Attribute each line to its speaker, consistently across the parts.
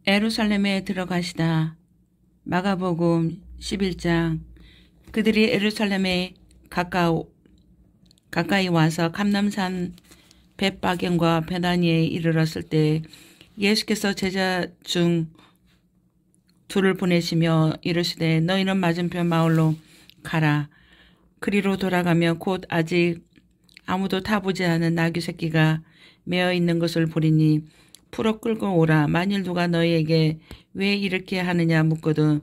Speaker 1: 예루살렘에 들어가시다. 마가복음 11장. 그들이 예루살렘에 가까이 와서 감람산 벳바겐과 베다니에 이르렀을 때 예수께서 제자 중 둘을 보내시며 이르시되 너희는 맞은편 마을로 가라. 그리로 돌아가며 곧 아직 아무도 타보지 않은 나귀 새끼가 메어 있는 것을 보리니 풀어 끌고 오라. 만일 누가 너희에게 왜 이렇게 하느냐 묻거든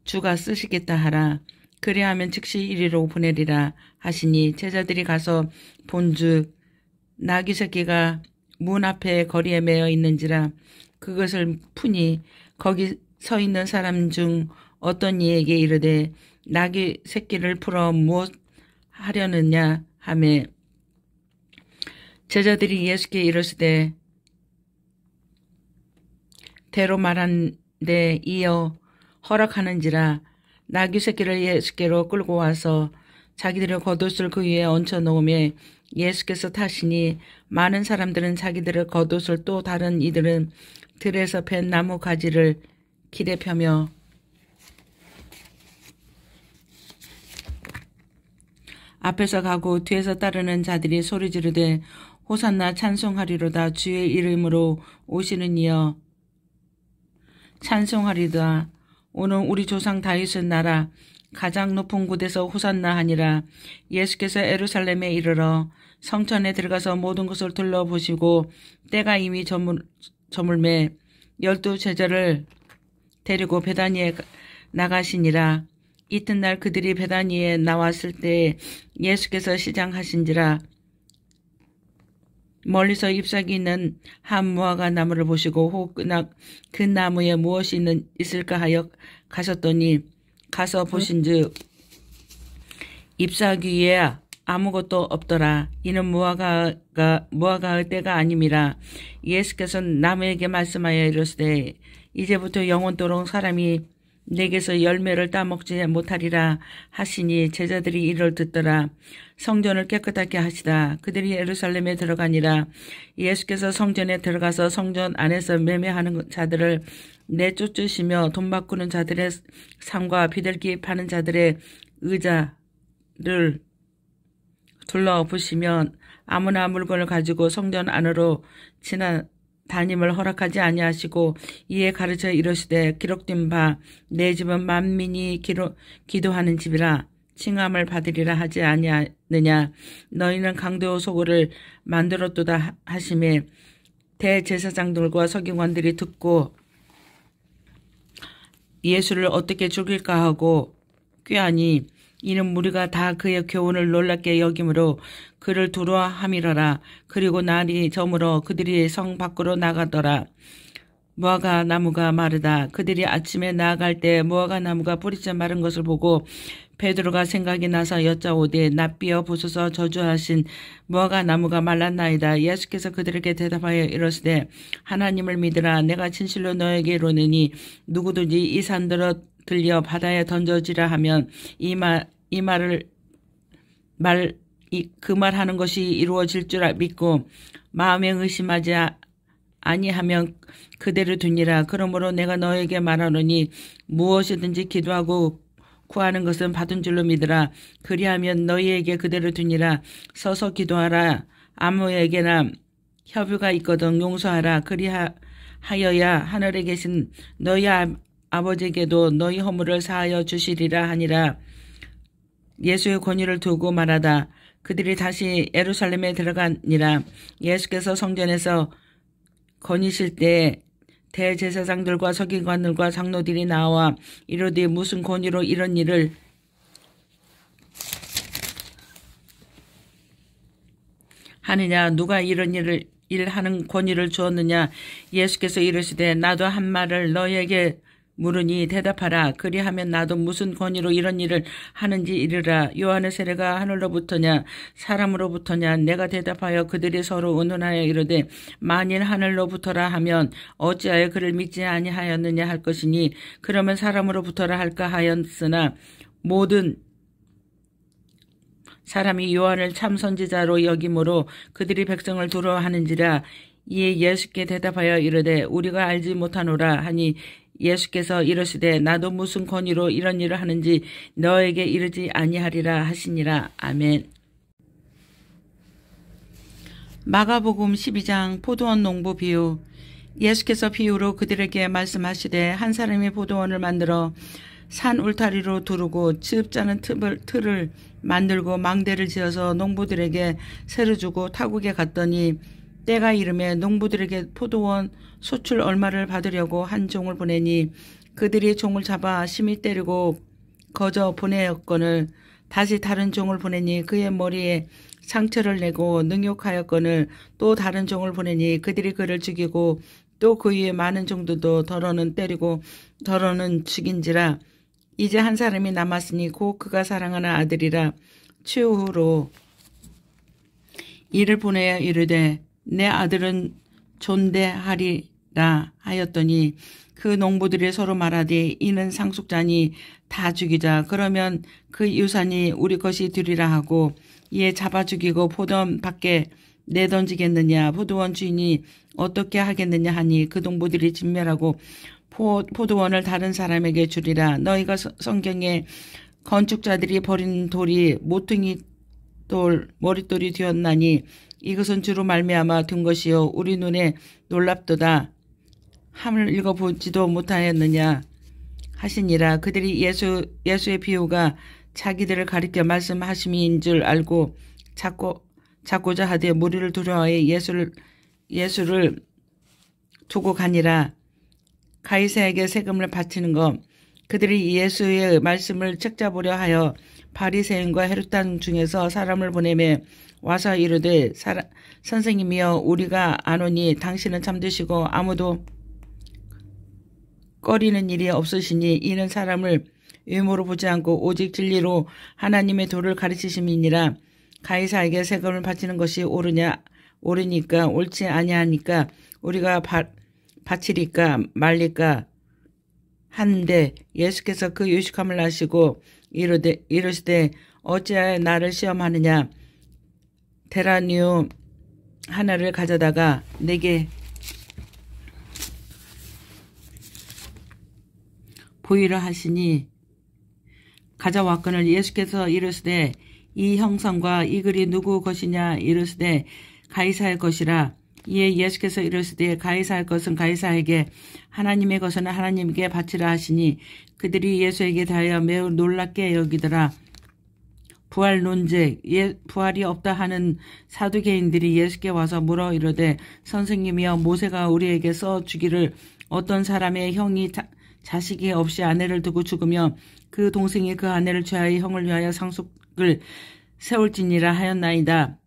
Speaker 1: 주가 쓰시겠다 하라. 그리하면 즉시 이리로 보내리라 하시니 제자들이 가서 본즉 나귀 새끼가 문 앞에 거리에 메어 있는지라. 그것을 푸니 거기 서 있는 사람 중 어떤 이에게 이르되 나귀 새끼를 풀어 무엇 하려느냐 하매 제자들이 예수께 이르시되 대로 말한 데 이어 허락하는지라. 나귀 새끼를 예수께로 끌고 와서 자기들의 겉옷을 그 위에 얹혀 놓으며 예수께서 타시니 많은 사람들은 자기들의 겉옷을 또 다른 이들은 들에서 벤 나무 가지를 길에 펴며 앞에서 가고 뒤에서 따르는 자들이 소리 지르되 호산나 찬송하리로다. 주의 이름으로 오시는 이여 찬송하리다. 오늘 우리 조상 다윗의 나라 가장 높은 곳에서 호산나 하니라. 예수께서 예루살렘에 이르러 성전에 들어가서 모든 것을 둘러보시고 때가 이미 저물매 12 제자를 데리고 베다니에 나가시니라. 이튿날 그들이 베다니에 나왔을 때 예수께서 시장하신지라. 멀리서 잎사귀 있는 한 무화과 나무를 보시고 혹 그 나무에 무엇이 있을까 하여 가셨더니 가서 보신즉 잎사귀에 아무것도 없더라. 이는 무화과의 때가 아님이라. 예수께서 나무에게 말씀하여 이르시되 이제부터 영원토록 사람이 내게서 열매를 따먹지 못하리라 하시니 제자들이 이를 듣더라. 성전을 깨끗하게 하시다. 그들이 예루살렘에 들어가니라. 예수께서 성전에 들어가서 성전 안에서 매매하는 자들을 내쫓으시며 돈 바꾸는 자들의 상과 비둘기 파는 자들의 의자를 둘러보시면 아무나 물건을 가지고 성전 안으로 담임을 허락하지 아니하시고 이에 가르쳐 이르시되 기록된 바 내 집은 만민이 기도하는 집이라 칭함을 받으리라 하지 아니하느냐. 너희는 강도 소굴을 만들었도다 하시매 대제사장들과 서기관들이 듣고 예수를 어떻게 죽일까 하고 꾀하니 이는 무리가 다 그의 교훈을 놀랍게 여김으로 그를 두려워함이러라. 그리고 날이 저물어 그들이 성 밖으로 나가더라. 무화과 나무가 마르다. 그들이 아침에 나아갈 때 무화과 나무가 뿌리째 마른 것을 보고 베드로가 생각이 나서 여짜오되 낯비어 부서서 저주하신 무화과 나무가 말랐나이다. 예수께서 그들에게 대답하여 이르시되 하나님을 믿으라. 내가 진실로 너에게 이르노니 누구든지 이 산들어 들려 바다에 던져지라 하면 그 말하는 것이 이루어질 줄 믿고 마음에 의심하지 아니하면 그대로 두니라. 그러므로 내가 너에게 말하노니 무엇이든지 기도하고 구하는 것은 받은 줄로 믿으라. 그리하면 너희에게 그대로 두니라. 서서 기도하라. 아무에게나 협유가 있거든 용서하라. 그리하여야 하늘에 계신 너희 아버지에게도 너희 허물을 사하여 주시리라 하니라. 예수의 권위를 두고 말하다. 그들이 다시 예루살렘에 들어가니라. 예수께서 성전에서 거니실 때 대제사장들과 서기관들과 장로들이 나와 이르되 무슨 권위로 이런 일을 하느냐. 누가 이런 일하는 권위를 주었느냐. 예수께서 이르시되 나도 한 말을 너희에게 물으니 대답하라. 그리하면 나도 무슨 권위로 이런 일을 하는지 이르라. 요한의 세례가 하늘로부터냐 사람으로부터냐. 내가 대답하여 그들이 서로 의논하여 이르되 만일 하늘로부터라 하면 어찌하여 그를 믿지 아니하였느냐 할 것이니 그러면 사람으로부터라 할까 하였으나 모든 사람이 요한을 참 선지자로 여김으로 그들이 백성을 두려워하는지라. 이에 예수께 대답하여 이르되 우리가 알지 못하노라 하니 예수께서 이르시되 나도 무슨 권위로 이런 일을 하는지 너에게 이르지 아니하리라 하시니라. 아멘. 마가복음 12장 포도원 농부 비유. 예수께서 비유로 그들에게 말씀하시되 한 사람이 포도원을 만들어 산 울타리로 두르고 즙자는 틀을 만들고 망대를 지어서 농부들에게 세를 주고 타국에 갔더니 때가 이르매 농부들에게 포도원 소출 얼마를 받으려고 한 종을 보내니 그들이 종을 잡아 심히 때리고 거저 보내었거늘 다시 다른 종을 보내니 그의 머리에 상처를 내고 능욕하였거늘 또 다른 종을 보내니 그들이 그를 죽이고 또 그 위에 많은 종들도 더러는 때리고 더러는 죽인지라. 이제 한 사람이 남았으니 곧 그가 사랑하는 아들이라. 추후로 이를 보내어 이르되 내 아들은 존대하리라 하였더니 그 농부들이 서로 말하되 이는 상속자니 다 죽이자. 그러면 그 유산이 우리 것이 되리라 하고 이에 잡아 죽이고 포도원 밖에 내던지겠느냐. 포도원 주인이 어떻게 하겠느냐 하니 그 농부들이 진멸하고 포도원을 다른 사람에게 주리라. 너희가 성경에 건축자들이 버린 돌이 모퉁이 돌 머릿돌이 되었나니 이것은 주로 말미암아 된 것이요 우리 눈에 놀랍도다 함을 읽어보지도 못하였느냐 하시니라. 그들이 예수의 비유가 자기들을 가리켜 말씀하심인 줄 알고 찾고자 하되 무리를 두려워해 예수를 두고 가니라. 가이사에게 세금을 바치는 것. 그들이 예수의 말씀을 책잡으려 하여 바리새인과 헤롯당 중에서 사람을 보내매 와서 이르되 선생님이여 우리가 아노니 당신은 잠드시고 아무도 꺼리는 일이 없으시니 이는 사람을 외모로 보지 않고 오직 진리로 하나님의 도를 가르치심이니라. 가이사에게 세금을 바치는 것이 옳으니까 옳지 아니하니까 우리가 바치리까 말리까 하는데 예수께서 그 유식함을 아시고 이르시되 어찌하여 나를 시험하느냐. 데나리오 하나를 가져다가 내게 보이라 하시니 가져왔거늘 예수께서 이르시되 이 형상과 이 글이 누구 것이냐. 이르시되 가이사의 것이라. 이에 예수께서 이르시되 가이사의 것은 가이사에게 하나님의 것은 하나님께 바치라 하시니 그들이 예수에게 대하여 매우 놀랍게 여기더라. 부활 논쟁. 부활이 없다 하는 사두개인들이 예수께 와서 물어 이르되 선생님이여 모세가 우리에게 써 주기를 어떤 사람의 형이 자식이 없이 아내를 두고 죽으며 그 동생이 그 아내를 취하여 형을 위하여 상속을 세울지니라 하였나이다.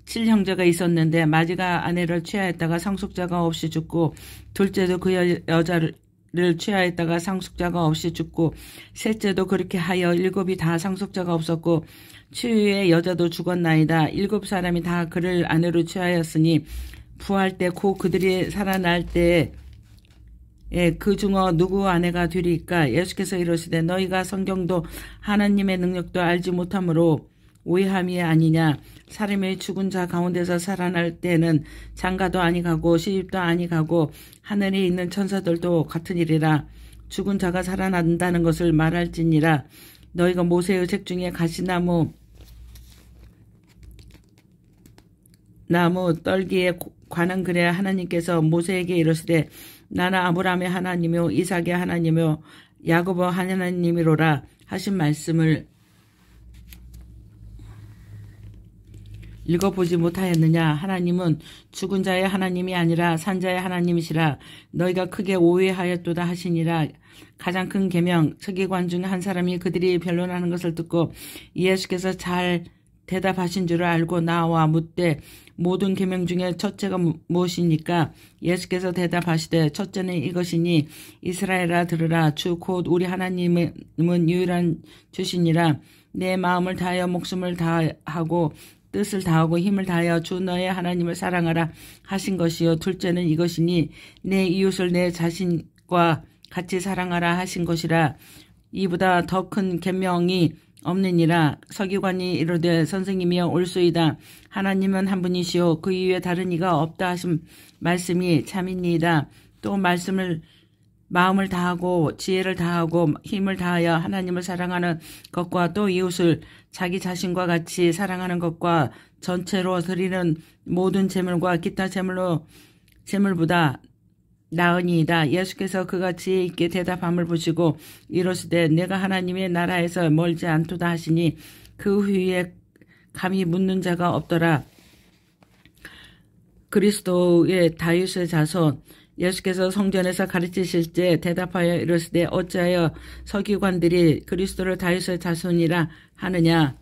Speaker 1: 7형제가 있었는데 마지가 아내를 취하였다가 상속자가 없이 죽고 둘째도 그 여자를 취하였다가 상속자가 없이 죽고 셋째도 그렇게 하여 7이 다 상속자가 없었고 추후에 여자도 죽었나이다. 7사람이 다 그를 아내로 취하였으니 부활 때 곧 그들이 살아날 때에 그 중어 누구 아내가 되리까. 예수께서 이르시되 너희가 성경도 하나님의 능력도 알지 못함으로 오해함이 아니냐. 사람의 죽은 자 가운데서 살아날 때는 장가도 아니가고 시집도 아니가고 하늘에 있는 천사들도 같은 일이라. 죽은 자가 살아난다는 것을 말할지니라. 너희가 모세의 책 중에 가시나무 떨기에 관한 글에 하나님께서 모세에게 이르시되 나는 아브라함의 하나님이요 이삭의 하나님이요 야곱의 하나님이로라 하신 말씀을 읽어보지 못하였느냐. 하나님은 죽은 자의 하나님이 아니라 산 자의 하나님이시라. 너희가 크게 오해하였도다 하시니라. 가장 큰 계명 서기관 중 한 사람이 그들이 변론하는 것을 듣고 예수께서 잘 대답하신 줄을 알고 나와 묻되 모든 계명 중에 첫째가 무엇이니까. 예수께서 대답하시되 첫째는 이것이니 이스라엘아 들으라. 주 곧 우리 하나님은 유일한 주시니라. 내 마음을 다하여 목숨을 다하고 뜻을 다하고 힘을 다하여 주 너의 하나님을 사랑하라 하신 것이요. 둘째는 이것이니 내 이웃을 내 자신과 같이 사랑하라 하신 것이라. 이보다 더 큰 계명이 없느니라. 서기관이 이르되 선생님이여 올소이다. 하나님은 한 분이시오 그 이외에 다른 이가 없다 하신 말씀이 참이니이다. 또 마음을 다하고 지혜를 다하고 힘을 다하여 하나님을 사랑하는 것과 또 이웃을 자기 자신과 같이 사랑하는 것과 전체로 드리는 모든 제물과 기타 제물보다 나으니이다. 예수께서 그가 지혜 있게 대답함을 보시고 이르시되 내가 하나님의 나라에서 멀지 않도다 하시니 그 후에 감히 묻는 자가 없더라. 그리스도의 다윗의 자손. 예수께서 성전에서 가르치실 때 대답하여 이르시되 어찌하여 서기관들이 그리스도를 다윗의 자손이라 하느냐.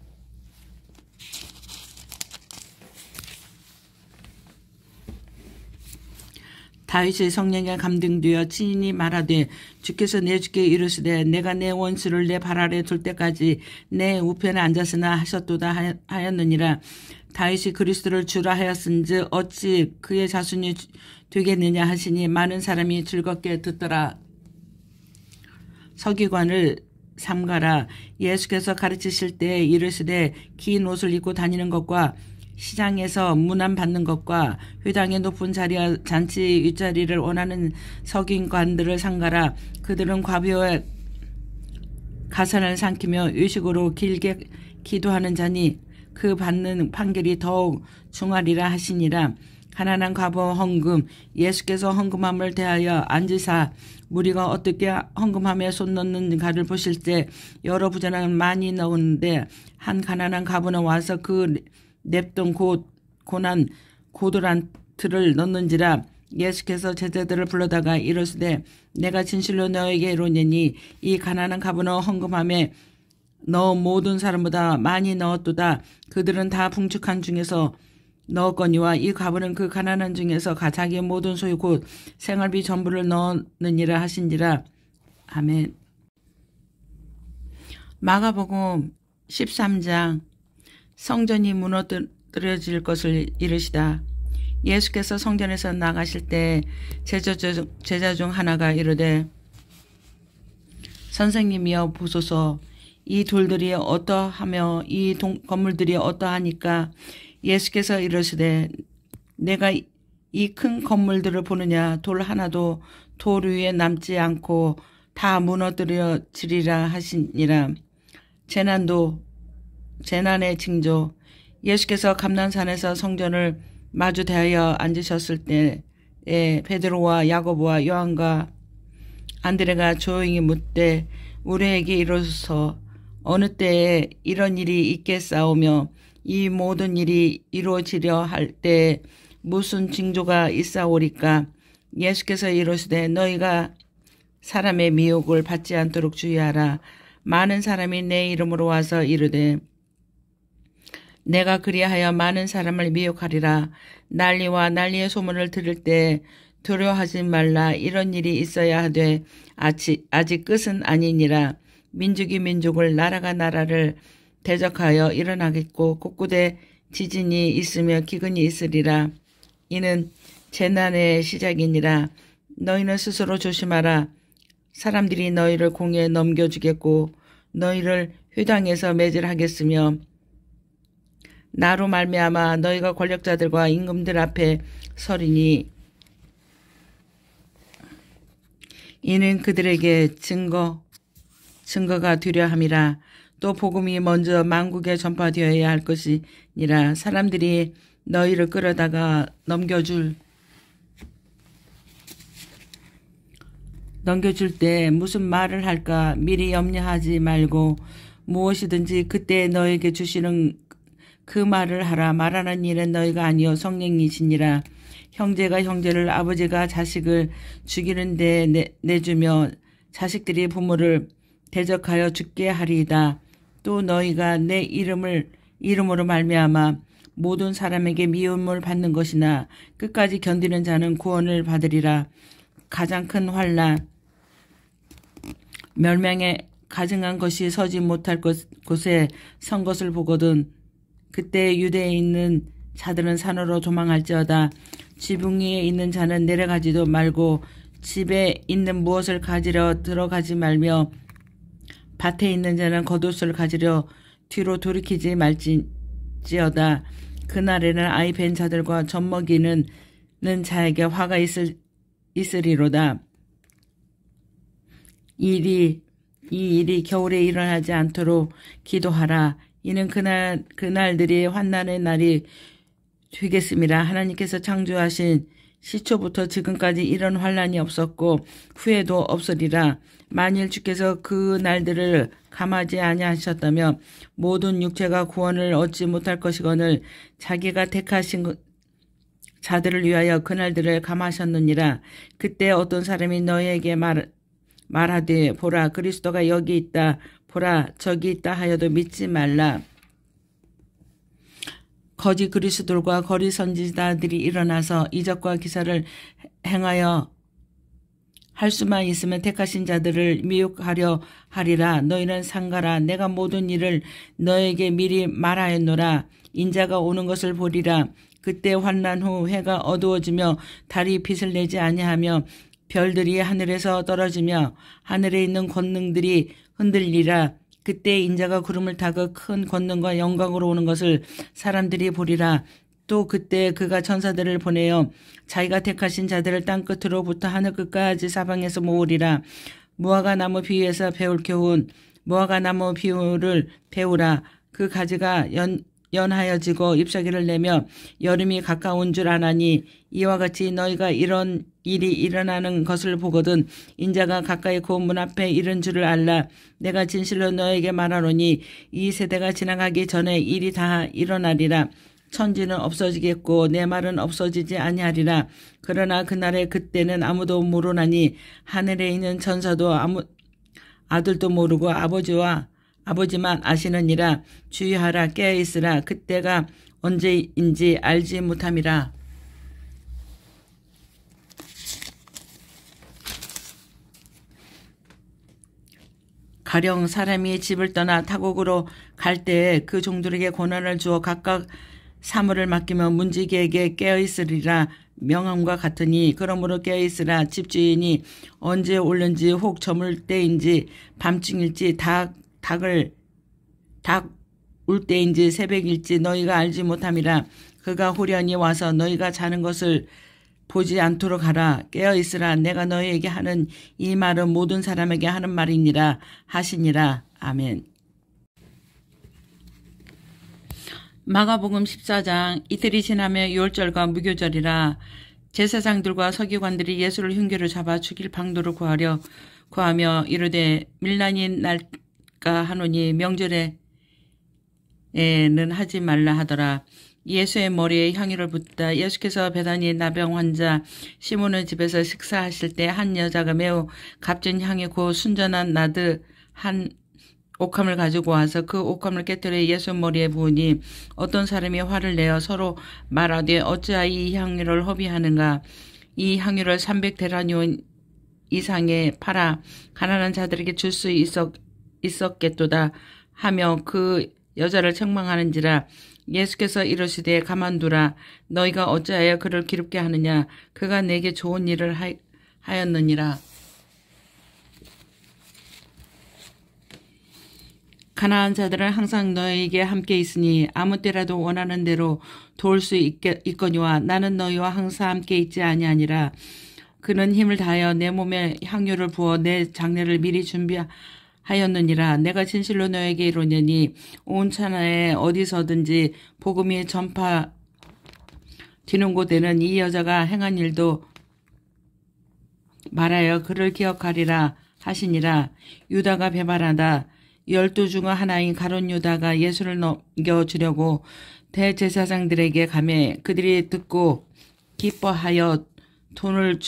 Speaker 1: 다윗의 성령에 감동되어 친히 말하되 주께서 내 주께 이르시되 내가 내 원수를 내 발 아래 둘 때까지 내 우편에 앉았으나 하셨도다 하였느니라. 다윗이 그리스도를 주라 하였은즉 어찌 그의 자손이 되겠느냐 하시니 많은 사람이 즐겁게 듣더라. 서기관을 삼가라. 예수께서 가르치실 때 이르시되 긴 옷을 입고 다니는 것과 시장에서 문안 받는 것과 회당의 높은 자리와 잔치 윗자리를 원하는 서기관들을 삼가라. 그들은 과부의 가산을 삼키며 의식으로 길게 기도하는 자니 그 받는 판결이 더욱 중하리라 하시니라. 가난한 과부 헌금. 예수께서 헌금함을 대하여 앉으사 무리가 어떻게 헌금함에 손 넣는가를 보실 때 여러 부자는 많이 넣었는데 한 가난한 과부는 와서 그 냅던 고난 고도란 틀을 넣는지라. 예수께서 제자들을 불러다가 이르시되 내가 진실로 너에게 이르노니 이 가난한 과부는 헌금함에 너 모든 사람보다 많이 넣었도다. 그들은 다 풍족한 중에서 넣었거니와 이 과부는 그 가난한 중에서 자기의 모든 소유 곧 생활비 전부를 넣었느니라 하신지라. 아멘. 마가복음 13장. 성전이 무너뜨려질 것을 이르시다. 예수께서 성전에서 나가실 때 제자 중 하나가 이르되 선생님이여 보소서 이 돌들이 어떠하며 이 건물들이 어떠하니까. 예수께서 이르시되 내가 이 큰 건물들을 보느냐. 돌 하나도 돌 위에 남지 않고 다 무너뜨려지리라 하시니라. 재난의 징조. 예수께서 감난산에서 성전을 마주 대하여 앉으셨을 때에 베드로와 야고보와 요한과 안드레가 조용히 묻되 우리에게 이르소서 어느 때에 이런 일이 있겠사오며 이 모든 일이 이루어지려 할 때에 무슨 징조가 있사오리까. 예수께서 이르시되 너희가 사람의 미혹을 받지 않도록 주의하라. 많은 사람이 내 이름으로 와서 이르되 내가 그리하여 많은 사람을 미혹하리라. 난리의 소문을 들을 때 두려워하지 말라. 이런 일이 있어야 하되 아직 끝은 아니니라. 민족이 민족을 나라가 나라를 대적하여 일어나겠고 곳곳에 지진이 있으며 기근이 있으리라. 이는 재난의 시작이니라. 너희는 스스로 조심하라. 사람들이 너희를 공에 넘겨주겠고 너희를 회당에서 매질하겠으며 나로 말미암아 너희가 권력자들과 임금들 앞에 서리니 이는 그들에게 증거가 되려 함이라. 또 복음이 먼저 만국에 전파되어야 할 것이니라. 사람들이 너희를 끌어다가 넘겨줄 때 무슨 말을 할까 미리 염려하지 말고 무엇이든지 그때 너에게 주시는 그 말을 하라. 말하는 일은 너희가 아니요 성령이시니라. 형제가 형제를 아버지가 자식을 죽이는 데 내주며 자식들이 부모를 대적하여 죽게 하리이다. 또 너희가 내 이름으로 말미암아 모든 사람에게 미움을 받는 것이나 끝까지 견디는 자는 구원을 받으리라. 가장 큰 환난 멸망에 가증한 것이 서지 못할 곳에 선 것을 보거든 그때 유대에 있는 자들은 산으로 도망할지어다. 지붕 위에 있는 자는 내려가지도 말고 집에 있는 무엇을 가지러 들어가지 말며 밭에 있는 자는 겉옷을 가지려 뒤로 돌이키지 말지어다. 그날에는 아이 벤 자들과 젖먹이는 자에게 화가 있으리로다. 이 일이 겨울에 일어나지 않도록 기도하라. 이는 그날들이 환난의 날이 되겠습니다. 하나님께서 창조하신 시초부터 지금까지 이런 환난이 없었고 후에도 없으리라. 만일 주께서 그 날들을 감하지 아니하셨다면 모든 육체가 구원을 얻지 못할 것이거늘 자기가 택하신 자들을 위하여 그 날들을 감하셨느니라. 그때 어떤 사람이 너희에게 말하되 보라 그리스도가 여기 있다 보라 저기 있다 하여도 믿지 말라. 거짓 그리스도들과 거짓 선지자들이 일어나서 이적과 기사를 행하여 할 수만 있으면 택하신 자들을 미혹하려 하리라. 너희는 상가라. 내가 모든 일을 너에게 미리 말하였노라. 인자가 오는 것을 보리라. 그때 환난 후 해가 어두워지며 달이 빛을 내지 아니하며 별들이 하늘에서 떨어지며 하늘에 있는 권능들이 흔들리라. 그때 인자가 구름을 타고 큰 권능과 영광으로 오는 것을 사람들이 보리라. 또 그때 그가 천사들을 보내어 자기가 택하신 자들을 땅끝으로부터 하늘끝까지 사방에서 모으리라. 무화과 나무 비유에서 배울 교훈. 무화과 나무 비유를 배우라. 그 가지가 연하여지고 잎사귀를 내며 여름이 가까운 줄 아나니 이와 같이 너희가 이런 일이 일어나는 것을 보거든 인자가 가까이 곧 문 앞에 이른 줄을 알라. 내가 진실로 너에게 말하노니 이 세대가 지나가기 전에 일이 다 일어나리라. 천지는 없어지겠고 내 말은 없어지지 아니하리라. 그러나 그날에 그때는 아무도 모르나니 하늘에 있는 천사도 아들도 모르고 아버지만 아시느니라. 주의하라 깨어있으라. 그때가 언제인지 알지 못함이라. 가령 사람이 집을 떠나 타국으로 갈 때에 그 종들에게 권한을 주어 각각 사물을 맡기면 문지기에게 깨어있으리라. 명함과 같으니 그러므로 깨어있으라. 집주인이 언제 올는지 혹 저물 때인지 밤중일지 닭 울 때인지 새벽일지 너희가 알지 못함이라. 그가 후련히 와서 너희가 자는 것을 보지 않도록 하라. 깨어있으라. 내가 너희에게 하는 이 말은 모든 사람에게 하는 말이니라 하시니라. 아멘. 마가복음 14장. 이틀이 지나며 유월절과 무교절이라. 제사장들과 서기관들이 예수를 흉계로 잡아 죽일 방도를 구하며 이르되 밀란이 날까 하노니 명절에는 하지 말라 하더라. 예수의 머리에 향유를 붓다. 예수께서 베다니 나병 환자 시몬의 집에서 식사하실 때 한 여자가 매우 값진 향유 곧 순전한 나드 한 옥함을 가지고 와서 그 옥함을 깨뜨려 예수 머리에 부으니 어떤 사람이 화를 내어 서로 말하되 어찌하여 이 향유를 허비하는가. 이 향유를 300데나리온 이상에 팔아 가난한 자들에게 줄 수 있었겠도다 하며 그 여자를 책망하는지라. 예수께서 이르시되 가만두라. 너희가 어찌하여 그를 기롭게 하느냐. 그가 내게 좋은 일을 하였느니라. 가난한 자들은 항상 너희에게 함께 있으니 아무 때라도 원하는 대로 도울 수 있거니와 나는 너희와 항상 함께 있지 아니하니라. 그는 힘을 다하여 내 몸에 향유를 부어 내 장례를 미리 준비하였느니라. 내가 진실로 너에게 이르노니 온 천하에 어디서든지 복음이 전파되는 곳에는 이 여자가 행한 일도 말하여 그를 기억하리라 하시니라. 유다가 배반하다. 12 중 하나인 가룟 유다가 예수를 넘겨주려고 대제사장들에게 가매 그들이 듣고 기뻐하여 돈을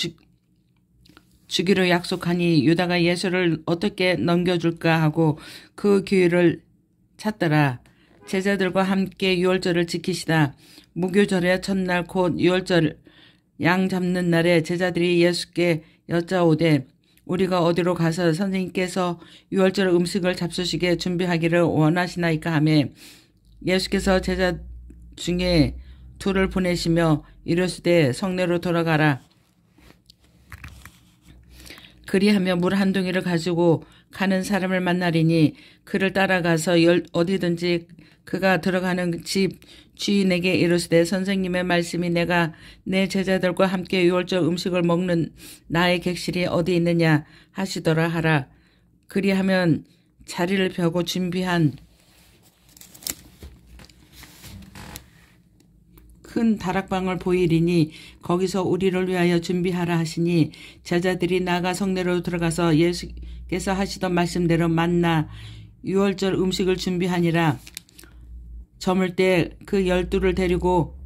Speaker 1: 주기로 약속하니 유다가 예수를 어떻게 넘겨줄까 하고 그 기회를 찾더라. 제자들과 함께 유월절을 지키시다. 무교절의 첫날 곧 유월절 양 잡는 날에 제자들이 예수께 여짜오되 우리가 어디로 가서 선생님께서 유월절 음식을 잡수시게 준비하기를 원하시나이까 하매 예수께서 제자 중에 둘을 보내시며 이르시되 성내로 돌아가라. 그리하며 물 한 동이를 가지고 가는 사람을 만나리니 그를 따라가서 어디든지 그가 들어가는 집 주인에게 이르시되 선생님의 말씀이 내가 내 제자들과 함께 유월절 음식을 먹는 나의 객실이 어디 있느냐 하시더라 하라. 그리하면 자리를 펴고 준비한 큰 다락방을 보이리니 거기서 우리를 위하여 준비하라 하시니 제자들이 나가 성내로 들어가서 예수께서 하시던 말씀대로 만나 유월절 음식을 준비하니라. 저물 때 그 12를 데리고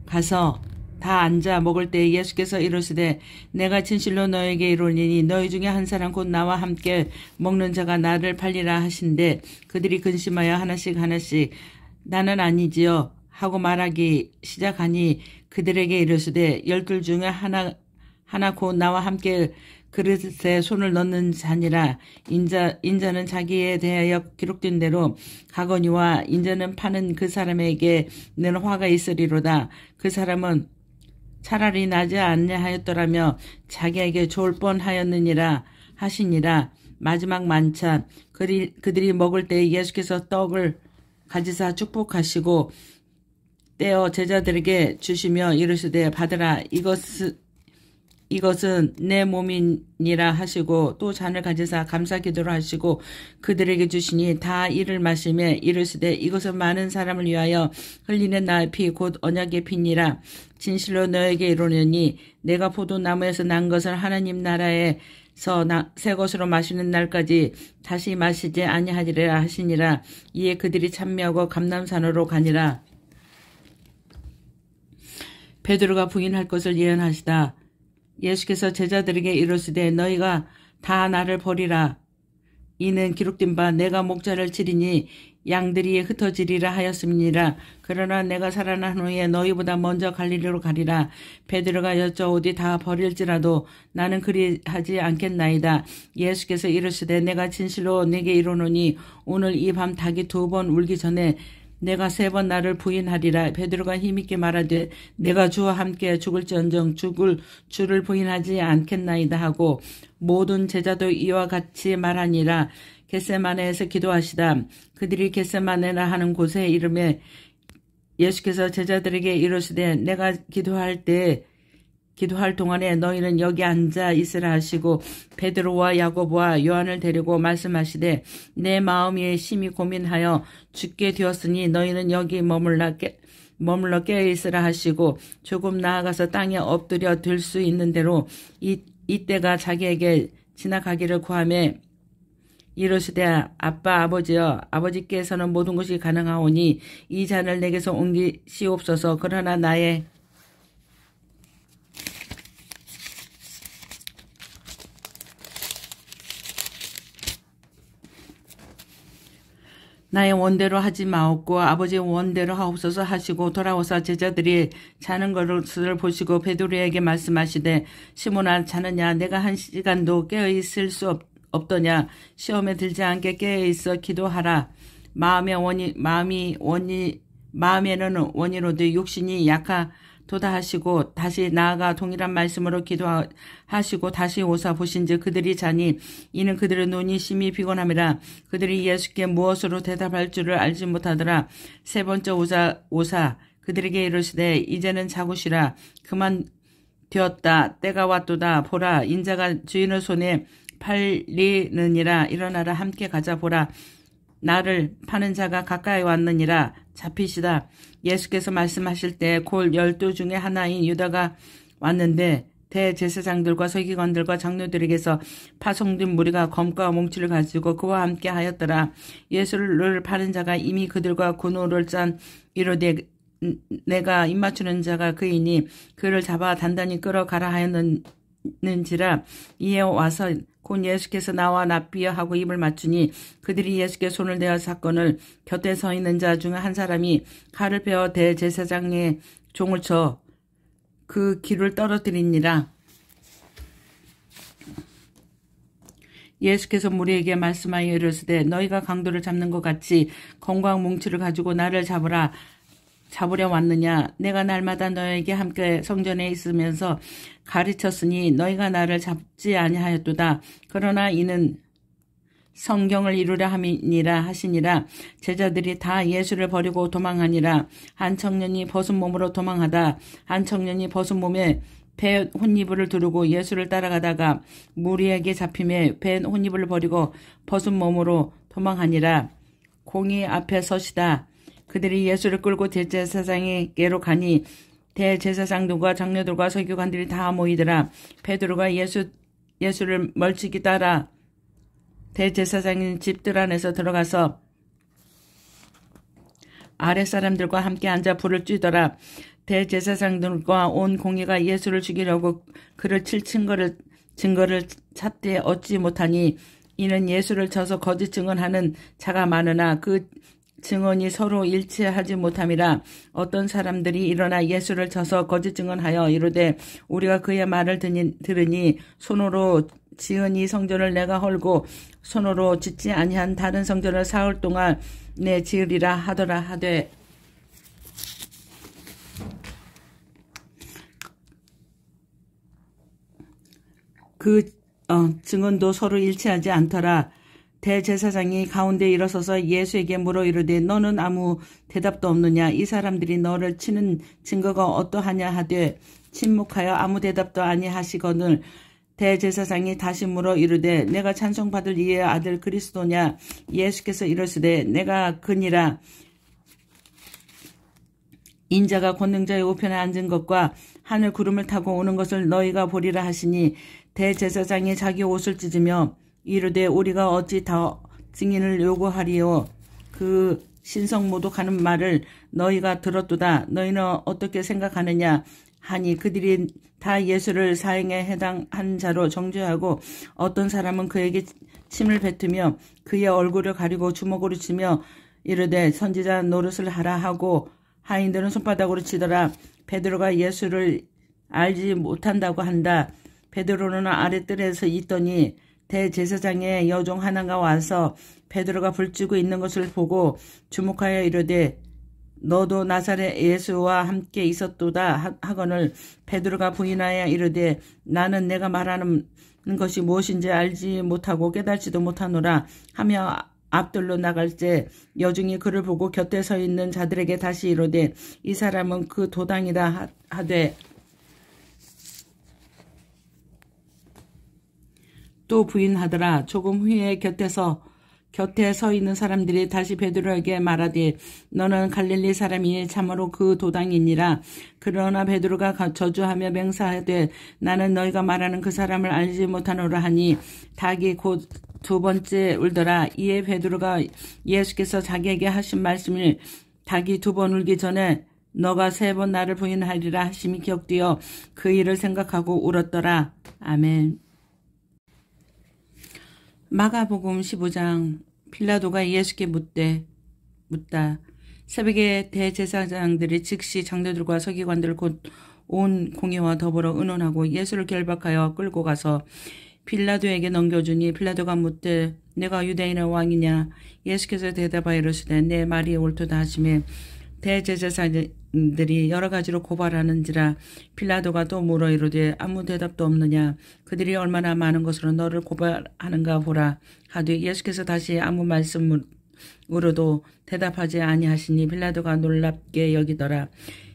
Speaker 1: 가서 다 앉아 먹을 때 예수께서 이르시되 내가 진실로 너에게 이르노니 너희 중에 한 사람 곧 나와 함께 먹는 자가 나를 팔리라 하신대 그들이 근심하여 하나씩 나는 아니지요 하고 말하기 시작하니 그들에게 이르시되 12 중에 하나 곧 나와 함께 그릇에 손을 넣는 자니라. 인자는 자기에 대하여 기록된 대로 가거니와 인자는 파는 그 사람에게는 화가 있으리로다. 그 사람은 차라리 나지 아니하였더라며 자기에게 좋을 뻔하였느니라 하시니라. 마지막 만찬 그들이 먹을 때 예수께서 떡을 가지사 축복하시고 떼어 제자들에게 주시며 이르시되 받으라 이것은 내 몸이니라 하시고 또 잔을 가지사 감사 기도를 하시고 그들에게 주시니 다 이를 마시며 이르시되 이것은 많은 사람을 위하여 흘리는 나의 피 곧 언약의 피니라. 진실로 너에게 이르노니 내가 포도나무에서 난 것을 하나님 나라에서 새 것으로 마시는 날까지 다시 마시지 아니하리라 하시니라. 이에 그들이 찬미하고 감람산으로 가니라. 베드로가 부인할 것을 예언하시다. 예수께서 제자들에게 이르시되 너희가 다 나를 버리라. 이는 기록된 바 내가 목자를 치리니 양들이 흩어지리라 하였음이니라. 그러나 내가 살아난 후에 너희보다 먼저 갈릴리로 가리라. 베드로가 여쭤오되 다 버릴지라도 나는 그리하지 않겠나이다. 예수께서 이르시되 내가 진실로 내게 이르노니 오늘 이 밤 닭이 2번 울기 전에 내가 3번 나를 부인하리라. 베드로가 힘있게 말하되 내가 주와 함께 죽을지언정 죽을 주를 부인하지 않겠나이다 하고 모든 제자도 이와 같이 말하니라. 겟세마네에서 기도하시다. 그들이 겟세마네라 하는 곳에 이름에 예수께서 제자들에게 이르시되 내가 기도할 동안에 너희는 여기 앉아 있으라 하시고 베드로와 야고보와 요한을 데리고 말씀하시되 내 마음이 심히 고민하여 죽게 되었으니 너희는 여기 머물러 깨어 있으라 하시고 조금 나아가서 땅에 엎드려 들 수 있는 대로 이때가 자기에게 지나가기를 구하며 이르시되 아빠 아버지여 아버지께서는 모든 것이 가능하오니 이 잔을 내게서 옮기시옵소서. 그러나 나의 원대로 하지 마옵고 아버지의 원대로 하옵소서 하시고 돌아오사 제자들이 자는 것을 보시고 베드로에게 말씀하시되 시몬아 자느냐 내가 1시간도 깨어있을 수 없더냐. 시험에 들지 않게 깨어있어 기도하라. 마음에는 원이로되 육신이 약하도다 하시고 다시 나아가 동일한 말씀으로 기도하시고 다시 오사 보신즉 그들이 자니 이는 그들의 눈이 심히 피곤함이라. 그들이 예수께 무엇으로 대답할 줄을 알지 못하더라. 3번째 오사 그들에게 이르시되 이제는 자고 쉬라. 그만 되었다. 때가 왔도다. 보라 인자가 주인의 손에 팔리느니라. 일어나라 함께 가자. 보라 나를 파는 자가 가까이 왔느니라. 잡히시다. 예수께서 말씀하실 때 골 12 중에 하나인 유다가 왔는데 대제사장들과 서기관들과 장로들에게서 파송된 무리가 검과 몽치를 가지고 그와 함께 하였더라. 예수를 파는 자가 이미 그들과 군호를 짠 이르되 내가 입맞추는 자가 그이니 그를 잡아 단단히 끌어가라 하였는지라. 이에 와서 곧 예수께서 나와 납비여 하고 입을 맞추니 그들이 예수께 손을 대어 사건을 곁에 서 있는 자 중에 한 사람이 칼을 베어 대제사장의 종을 쳐 그 귀를 떨어뜨리니라. 예수께서 무리에게 말씀하여 이르시되 너희가 강도를 잡는 것 같이 검과 뭉치를 가지고 나를 잡으려 왔느냐. 내가 날마다 너에게 함께 성전에 있으면서 가르쳤으니 너희가 나를 잡지 아니하였도다. 그러나 이는 성경을 이루려 함이니라 하시니라. 제자들이 다 예수를 버리고 도망하니라. 한 청년이 벗은 몸으로 도망하다 한 청년이 벗은 몸에 배 혼이불을 두르고 예수를 따라가다가 무리에게 잡힘에 배 혼이불을 버리고 벗은 몸으로 도망하니라. 공의 앞에 서시다 그들이 예수를 끌고 대제사장에게로 가니 대제사장들과 장로들과 서기관들이 다 모이더라. 베드로가 예수를 멀찍이 따라 대제사장인 집들 안에서 들어가서 아랫사람들과 함께 앉아 불을 쬐더라. 대제사장들과 온 공회가 예수를 죽이려고 그를 칠 증거를 찾되 얻지 못하니 이는 예수를 쳐서 거짓 증언하는 자가 많으나 그 증언이 서로 일치하지 못함이라. 어떤 사람들이 일어나 예수를 쳐서 거짓 증언하여 이르되 우리가 그의 말을 들으니 손으로 지은 이 성전을 내가 헐고 손으로 짓지 아니한 다른 성전을 사흘 동안에 지으리라 하더라 하되 그 증언도 서로 일치하지 않더라. 대제사장이 가운데 일어서서 예수에게 물어 이르되 너는 아무 대답도 없느냐. 이 사람들이 너를 치는 증거가 어떠하냐 하되 침묵하여 아무 대답도 아니하시거늘 대제사장이 다시 물어 이르되 내가 찬송받을 이의 아들 그리스도냐. 예수께서 이르시되 내가 그니라. 인자가 권능자의 우편에 앉은 것과 하늘 구름을 타고 오는 것을 너희가 보리라 하시니 대제사장이 자기 옷을 찢으며 이르되 우리가 어찌 더 증인을 요구하리요. 그 신성 모독하는 말을 너희가 들었도다. 너희는 어떻게 생각하느냐 하니 그들이 다 예수를 사형에 해당한 자로 정죄하고 어떤 사람은 그에게 침을 뱉으며 그의 얼굴을 가리고 주먹으로 치며 이르되 선지자 노릇을 하라 하고 하인들은 손바닥으로 치더라. 베드로가 예수를 알지 못한다고 한다. 베드로는 아랫뜰에서 있더니 대제사장의 여종 하나가 와서 베드로가 불지고 있는 것을 보고 주목하여 이르되 너도 나사렛 예수와 함께 있었도다 하거늘 베드로가 부인하여 이르되 나는 내가 말하는 것이 무엇인지 알지 못하고 깨달지도 못하노라 하며 앞들로 나갈 때 여종이 그를 보고 곁에 서 있는 자들에게 다시 이르되 이 사람은 그 도당이다 하되 또 부인하더라. 조금 후에 곁에 서 있는 사람들이 다시 베드로에게 말하되 너는 갈릴리 사람이 참으로 그 도당이니라. 그러나 베드로가 저주하며 맹세하되 나는 너희가 말하는 그 사람을 알지 못하노라 하니 닭이 곧 두 번째 울더라. 이에 베드로가 예수께서 자기에게 하신 말씀을 닭이 두 번 울기 전에 너가 세 번 나를 부인하리라 하심이 기억되어 그 일을 생각하고 울었더라. 아멘. 마가복음 15장. 빌라도가 예수께 묻다. 새벽에 대제사장들이 즉시 장로들과 서기관들 곧 온 공회와 더불어 의논하고 예수를 결박하여 끌고 가서 빌라도에게 넘겨주니 빌라도가 묻되 내가 유대인의 왕이냐. 예수께서 대답하여 이르시되 내 말이 옳도다 하시매 대제사장들이 여러 가지로 고발하는지라. 빌라도가 또 물어 이르되 아무 대답도 없느냐. 그들이 얼마나 많은 것으로 너를 고발하는가 보라 하되 예수께서 다시 아무 말씀으로도 대답하지 아니하시니 빌라도가 놀랍게 여기더라.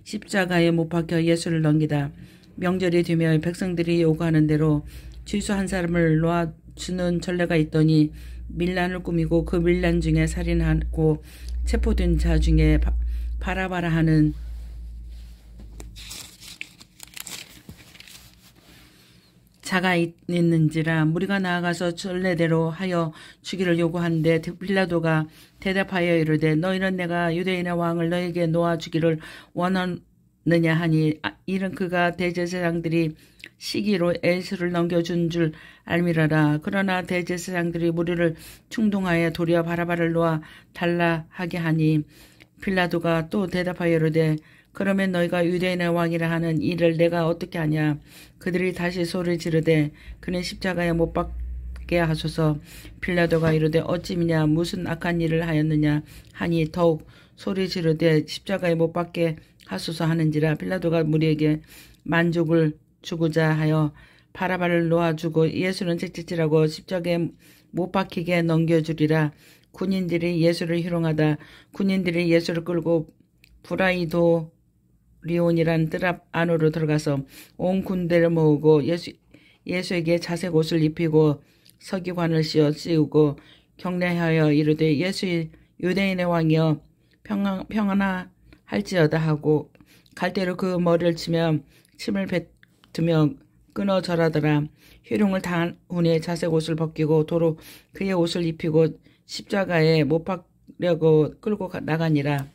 Speaker 1: 십자가에 못 박혀 예수를 넘기다. 명절이 되며 백성들이 요구하는 대로 죄수 한 사람을 놓아주는 전례가 있더니 밀란을 꾸미고 그 밀란 중에 살인하고 체포된 자 중에 바라바라 하는 자가 있는지라. 무리가 나아가서 전례대로 하여 주기를 요구하는데 빌라도가 대답하여 이르되 너희는 내가 유대인의 왕을 너에게 놓아 주기를 원하느냐 하니 이는 그가 대제사장들이 시기로 예수를 넘겨준 줄 알미라라. 그러나 대제사장들이 무리를 충동하여 도리어 바라바를 놓아 달라 하게 하니 빌라도가 또 대답하여 이르되 그러면 너희가 유대인의 왕이라 하는 이를 내가 어떻게 하냐. 그들이 다시 소리 지르되 그는 십자가에 못 박게 하소서. 빌라도가 이르되 어찌미냐 무슨 악한 일을 하였느냐 하니 더욱 소리 지르되 십자가에 못 박게 하소서 하는지라. 빌라도가 무리에게 만족을 주고자 하여 바라바를 놓아주고 예수는 채찍질하고 십자가에 못 박히게 넘겨주리라. 군인들이 예수를 희롱하다 군인들이 예수를 끌고 브라이도리온이란 뜰 앞 안으로 들어가서 온 군대를 모으고 예수에게 자색 옷을 입히고 서기관을 씌우고 경례하여 이르되 예수 유대인의 왕이여 평안할지어다 하고 갈대로 그 머리를 치며 침을 뱉으며 끊어 절하더라. 희롱을 당한 후에 자색 옷을 벗기고 도로 그의 옷을 입히고 십자가에 못 박려고 끌고 나가니라.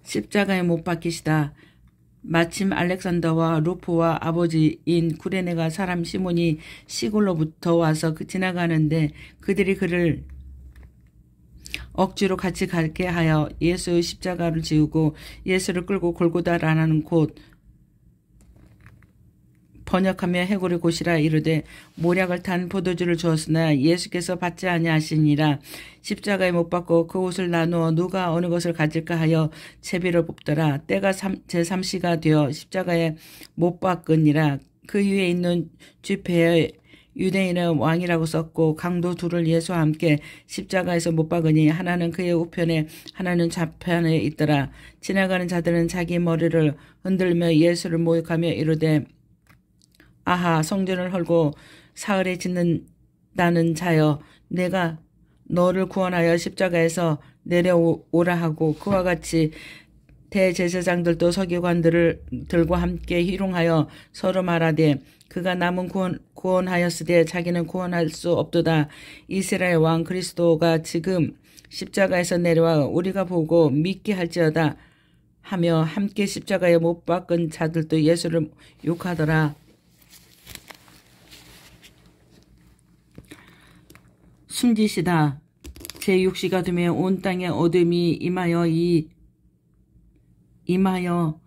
Speaker 1: 십자가에 못 박히시다. 마침 알렉산더와 루포와 아버지인 구레네가 사람 시몬이 시골로부터 와서 지나가는데 그들이 그를 억지로 같이 가게 하여 예수의 십자가를 지우고 예수를 끌고 골고다라는 곳 번역하며 해골의 곳이라 이르되 모략을 탄 포도주를 주었으나 예수께서 받지 아니하시니라. 십자가에 못 박고 그 옷을 나누어 누가 어느 것을 가질까 하여 제비를 뽑더라. 때가 제3시가 되어 십자가에 못 박으니라. 그 위에 있는 쥐패에 유대인의 왕이라고 썼고 강도 둘을 예수와 함께 십자가에서 못 박으니 하나는 그의 우편에 하나는 좌편에 있더라. 지나가는 자들은 자기 머리를 흔들며 예수를 모욕하며 이르되 아하 성전을 헐고 사흘에 짓는다는 자여 내가 너를 구원하여 십자가에서 내려오라 하고 그와 같이 대제사장들도 서기관들을 들고 함께 희롱하여 서로 말하되 그가 남은 구원하였으되 자기는 구원할 수 없도다. 이스라엘 왕 그리스도가 지금 십자가에서 내려와 우리가 보고 믿게 할지어다 하며 함께 십자가에 못 박은 자들도 예수를 욕하더라. 숨지시다. 제6시가 되면 온 땅에 어둠이 임하여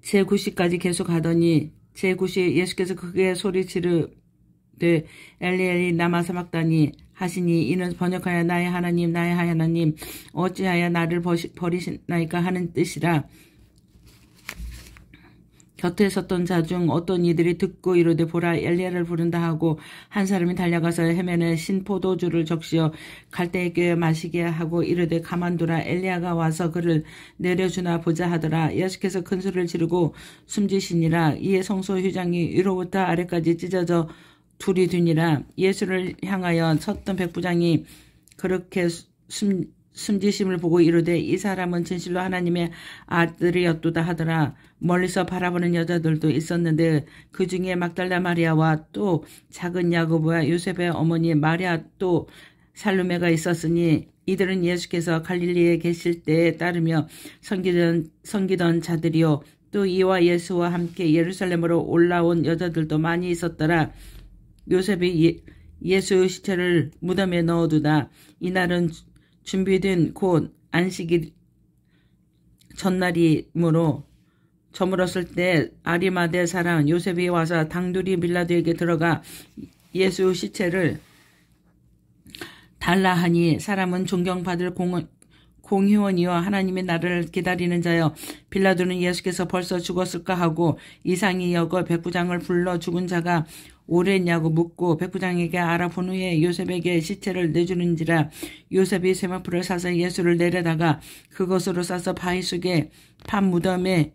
Speaker 1: 제9시까지 계속 하더니 제9시 예수께서 크게 소리 지르되 엘리 엘리 라마 사박다니 하시니 이는 번역하여 나의 하나님 어찌하여 나를 버리시나이까 하는 뜻이라. 곁에 섰던 자 중 어떤 이들이 듣고 이르되 보라 엘리야를 부른다 하고 한 사람이 달려가서 헤매는 신포도주를 적시어 갈대에 꿰어 마시게 하고 이르되 가만두라 엘리야가 와서 그를 내려주나 보자 하더라. 예수께서 큰 소리를 지르고 숨지시니라. 이에 성소 휘장이 위로부터 아래까지 찢어져 둘이 되니라. 예수를 향하여 섰던 백부장이 그렇게 숨지심을 보고 이르되 이 사람은 진실로 하나님의 아들이었도다 하더라. 멀리서 바라보는 여자들도 있었는데 그 중에 막달라 마리아와 또 작은 야고보와 요셉의 어머니 마리아 또 살루메가 있었으니 이들은 예수께서 갈릴리에 계실 때에 따르며 섬기던 자들이요 또 이와 예수와 함께 예루살렘으로 올라온 여자들도 많이 있었더라. 요셉이 예수의 시체를 무덤에 넣어두다. 이날은 준비된 곧 안식일 전날이므로 저물었을 때 아리마대 사람 요셉이 와서 당돌이 빌라도에게 들어가 예수 시체를 달라 하니 사람은 존경받을 공회원이여 하나님의 나라를 기다리는 자여 빌라도는 예수께서 벌써 죽었을까 하고 이상히 여겨 백부장을 불러 죽은 자가 오래했냐고 묻고 백부장에게 알아본 후에 요셉에게 시체를 내주는지라. 요셉이 세마포를 사서 예수를 내려다가 그것으로 싸서 바위 속에 판 무덤에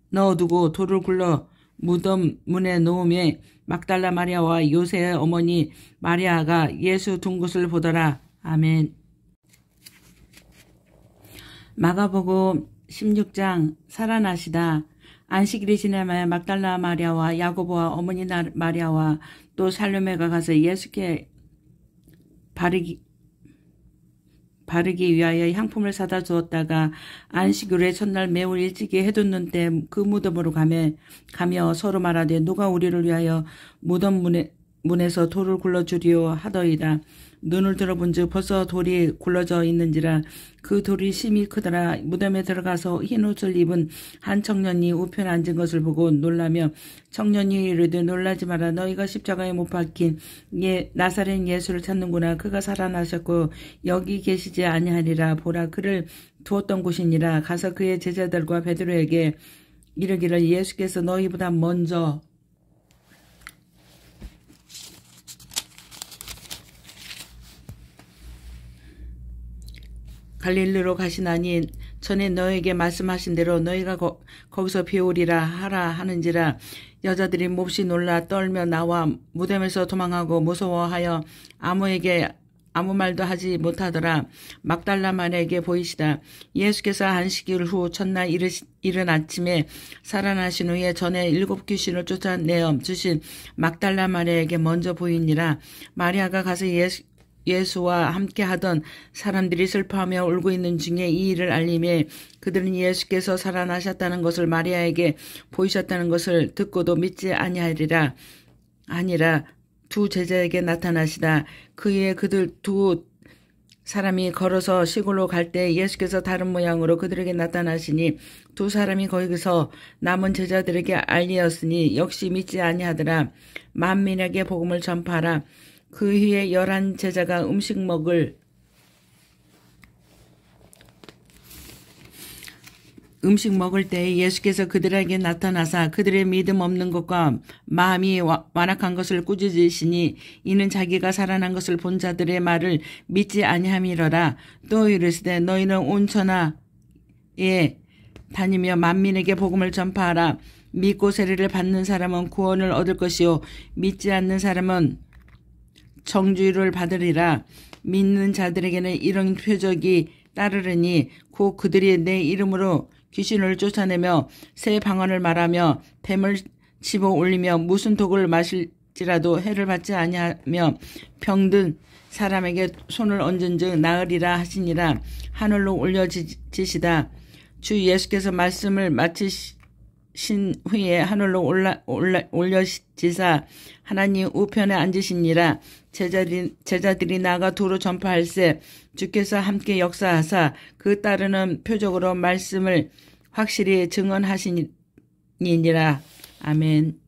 Speaker 1: 넣어두고 돌을 굴러 무덤 문에 놓으며 막달라 마리아와 요새의 어머니 마리아가 예수 둔 곳을 보더라. 아멘. 마가복음 16장 살아나시다. 안식일이 지나면 막달라 마리아와 야고보와 어머니 마리아와 또 살로메가 가서 예수께 바르기 위하여 향품을 사다 주었다가 안식일의 첫날 매우 일찍이 해돋는 때 그 무덤으로 가며 서로 말하되 누가 우리를 위하여 무덤 문에서 돌을 굴러주리오 하더이다. 눈을 들어본즉 벌써 돌이 굴러져 있는지라. 그 돌이 심히 크더라. 무덤에 들어가서 흰옷을 입은 한 청년이 우편에 앉은 것을 보고 놀라며 청년이 이르되 놀라지 마라. 너희가 십자가에 못 박힌 나사렛 예수를 찾는구나. 그가 살아나셨고 여기 계시지 아니하리라. 보라 그를 두었던 곳이니라. 가서 그의 제자들과 베드로에게 이르기를 예수께서 너희보다 먼저 갈릴리로 가시나니 전에 너에게 말씀하신 대로 너희가 거기서 배우리라 하라 하는지라. 여자들이 몹시 놀라 떨며 나와 무덤에서 도망하고 무서워하여 아무에게 아무 말도 하지 못하더라. 막달라 마리아에게 보이시다. 예수께서 안식일 후 첫날 이른 아침에 살아나신 후에 전에 7 귀신을 쫓아내어 주신 막달라 마리아에게 먼저 보이니라. 마리아가 가서 예수와 함께 하던 사람들이 슬퍼하며 울고 있는 중에 이 일을 알림에 그들은 예수께서 살아나셨다는 것을 마리아에게 보이셨다는 것을 듣고도 믿지 아니하리라. 아니라 두 제자에게 나타나시다. 그의 그들 두 사람이 걸어서 시골로 갈 때 예수께서 다른 모양으로 그들에게 나타나시니 두 사람이 거기서 남은 제자들에게 알리었으니 역시 믿지 아니하더라. 만민에게 복음을 전파하라. 그 후에 11 제자가 음식 먹을 때에 예수께서 그들에게 나타나사 그들의 믿음 없는 것과 마음이 완악한 것을 꾸짖으시니 이는 자기가 살아난 것을 본 자들의 말을 믿지 아니함이러라. 또 이르시되 너희는 온 천하에 다니며 만민에게 복음을 전파하라. 믿고 세례를 받는 사람은 구원을 얻을 것이요 믿지 않는 사람은 정죄를 받으리라. 믿는 자들에게는 이런 표적이 따르리니 곧 그들이 내 이름으로 귀신을 쫓아내며 새 방언을 말하며 뱀을 집어 올리며 무슨 독을 마실지라도 해를 받지 아니하며 병든 사람에게 손을 얹은즉 나으리라 하시니라. 하늘로 올려지시다. 주 예수께서 말씀을 마치신 후에 하늘로 올려지사 하나님 우편에 앉으시니라. 제자들이 나가 도로 전파할세 주께서 함께 역사하사 그 따르는 표적으로 말씀을 확실히 증언하시니라. 아멘.